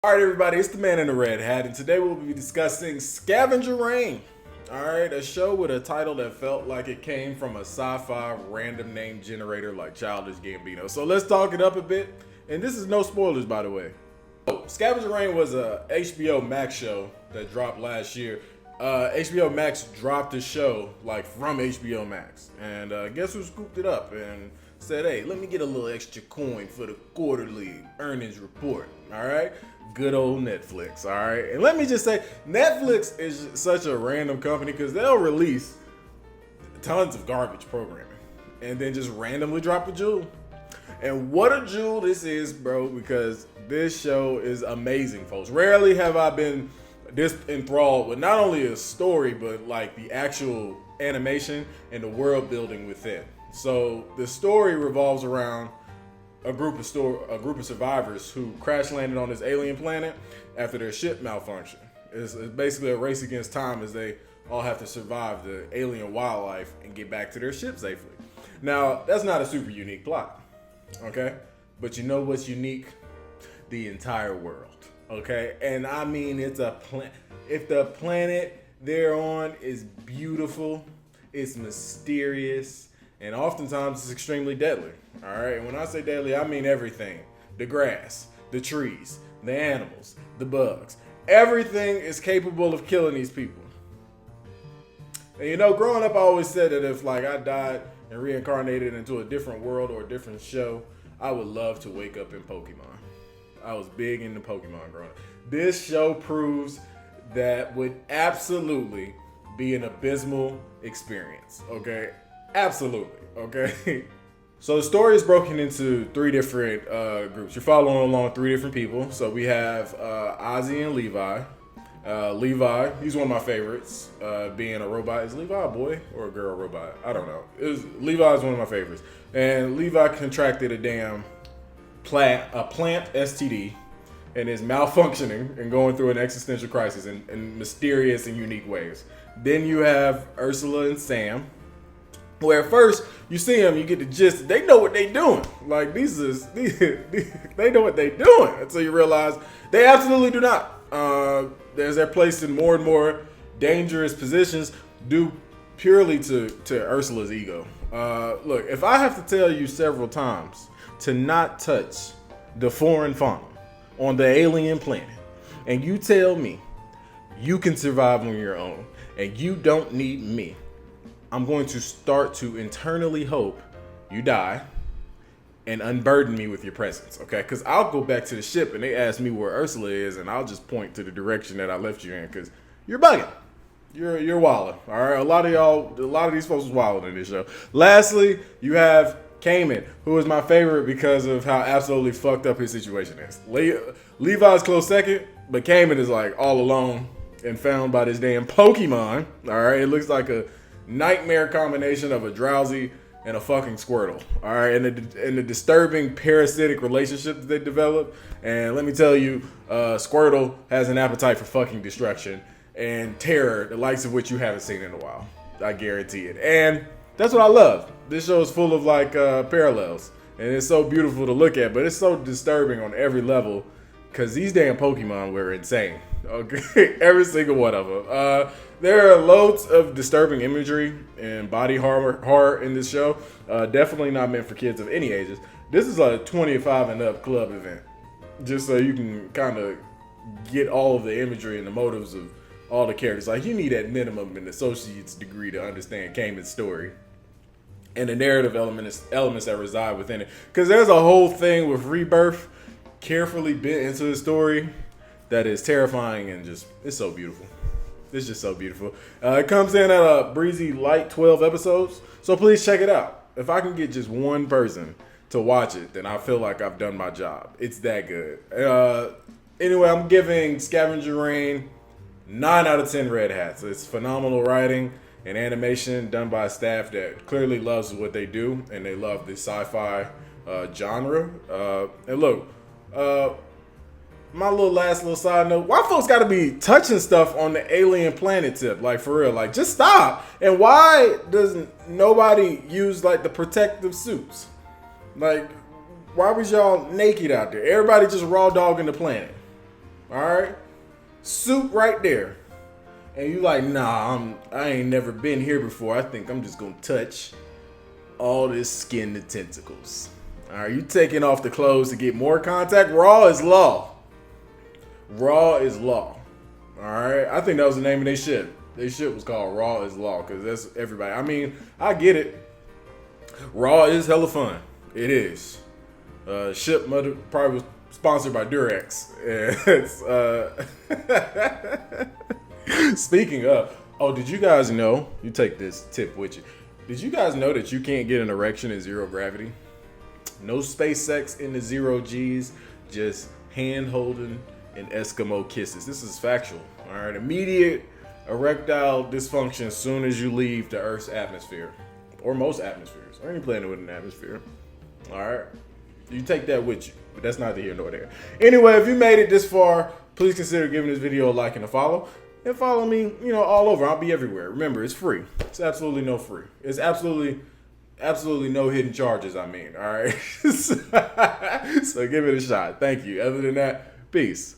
All right, everybody, it's the man in the red hat, and today we'll be discussing Scavenger Rain. All right, a show with a title that felt like it came from a sci-fi random name generator like Childish Gambino. So let's talk it up a bit, and this is no spoilers, by the way. Scavenger Rain was a HBO Max show that dropped last year. HBO Max dropped the show like from HBO Max, and guess who scooped it up and said, "Hey, let me get a little extra coin for the quarterly earnings report." All right, good old Netflix. All right, and let me just say, Netflix is such a random company because they'll release tons of garbage programming and then just randomly drop a jewel. And what a jewel this is, bro, because this show is amazing, folks. Rarely have I been this enthralled with not only a story, but like the actual animation and the world building within. So the story revolves around a group of survivors who crash landed on this alien planet after their ship malfunctioned. It's basically a race against time as they all have to survive the alien wildlife and get back to their ship safely. Now, that's not a super unique plot, okay? But you know what's unique? The entire world, okay? And I mean, it's a planet. If the planet they're on is beautiful, it's mysterious, and oftentimes it's extremely deadly, all right? And when I say deadly, I mean everything. The grass, the trees, the animals, the bugs. Everything is capable of killing these people. And you know, growing up, I always said that if like I died and reincarnated into a different world or a different show, I would love to wake up in Pokemon. I was big into Pokemon growing up. This show proves that would absolutely be an abysmal experience, okay? Absolutely, okay? So the story is broken into three different groups. You're following along three different people. So we have Ozzy and Levi. Levi, he's one of my favorites. Being a robot, is Levi a boy or a girl robot? I don't know. Levi is one of my favorites, and Levi contracted a damn plant STD, and is malfunctioning and going through an existential crisis in mysterious and unique ways. Then you have Ursula and Sam, where at first you see them, you get the gist. They know what they doing. Like these they know what they doing until you realize they absolutely do not. They're placed in more and more dangerous positions due purely to Ursula's ego. Look, if I have to tell you several times to not touch the foreign fauna on the alien planet, and you tell me you can survive on your own and you don't need me, I'm going to start to internally hope you die and unburden me with your presence, okay? Because I'll go back to the ship and they ask me where Ursula is, and I'll just point to the direction that I left you in because you're bugging. You're wilding, all right? A lot of these folks was wilding in this show. Lastly, you have Cayman, who is my favorite because of how absolutely fucked up his situation is. Levi's close second, but Cayman is like all alone and found by this damn Pokemon, all right? It looks like a nightmare combination of a Drowsy and a fucking Squirtle, all right? And the disturbing parasitic relationship that they develop. And let me tell you, Squirtle has an appetite for fucking destruction and terror, the likes of which you haven't seen in a while. I guarantee it. And that's what I love. This show is full of like parallels, and it's so beautiful to look at, but it's so disturbing on every level because these damn Pokemon were insane. Okay, every single one of them. There are loads of disturbing imagery and body horror in this show. Definitely not meant for kids of any ages. This is a 25 and up club event, just so you can kind of get all of the imagery and the motives of all the characters. Like, you need at minimum an associate's degree to understand Cayman's story and the narrative elements that reside within it. Because there's a whole thing with Rebirth carefully bit into the story that is terrifying and just, it's so beautiful. It's just so beautiful. It comes in at a breezy light 12 episodes, so please check it out. If I can get just one person to watch it, then I feel like I've done my job. It's that good. Anyway, I'm giving Scavenger Rain 9 out of 10 red hats. It's phenomenal writing and animation done by a staff that clearly loves what they do, and they love the sci-fi genre. And look, my last little side note, why folks gotta be touching stuff on the alien planet tip? Like, for real, like, just stop. And why doesn't nobody use like the protective suits? Like, why was y'all naked out there? Everybody just raw dogging the planet. All right, suit right there, and you like, nah, I ain't never been here before. I think I'm just gonna touch all this skin to tentacles. All right, you taking off the clothes to get more contact. Raw is law. Raw is law. All right, I think that was the name of their shit. Their shit was called Raw is Law because that's everybody. I mean, I get it. Raw is hella fun. It is. Ship mother probably was sponsored by Durex. Speaking of, did you guys know? You take this tip with you. Did you guys know that you can't get an erection in zero gravity? No space sex in the zero G's, just hand holding and Eskimo kisses. This is factual. All right, immediate erectile dysfunction as soon as you leave the Earth's atmosphere, or most atmospheres. I ain't playing with an atmosphere. All right, you take that with you, but that's neither here nor there. Anyway, if you made it this far, please consider giving this video a like and a follow. And follow me, all over. I'll be everywhere. Remember, it's free. It's absolutely no free. It's absolutely no hidden charges, I mean. All right. So give it a shot. Thank you. Other than that, peace.